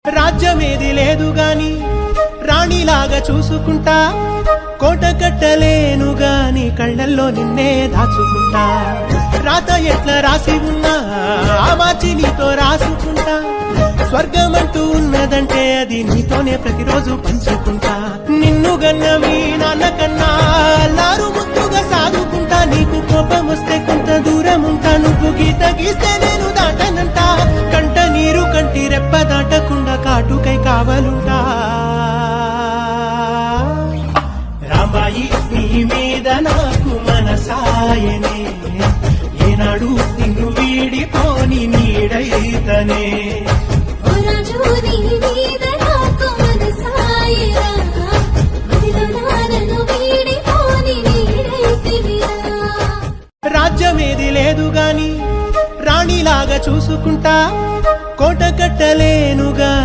రాజ్యమేది లేదు గాని రాణిలాగా చూసుకుంటా, కోట కట్టలేను గాని కళ్ళల్లో నిన్నే దాచుకుంటా. రాత ఎట్లా రాసి ఉన్నా ఆ మార్చి నీతో రాసుకుంటా. స్వర్గమంటూ ఉన్నదంటే అది నీతోనే ప్రతిరోజు పంచుకుంటా. నిన్ను గన్నవి నాన్న కన్నా అల్లారు ముద్దుగా సాదుకుంటా. నీకు కోపం వస్తే కొంత దూరం ఉంటా, నువ్వు గీత గీస్తే నేను దాటనంటా. కంట నీరు కంటి రెప్ప దాటకుండా కాటుకై కావలుంటా. రాంబాయి నీ మీద నాకు మనసాయనే, ఏనాడు నిన్ను వీడిపోని నీడైతనే. రాజ్యమేది లేదు గాని రాణిలాగా చూసుకుంటా, కోట కట్టలేను గాని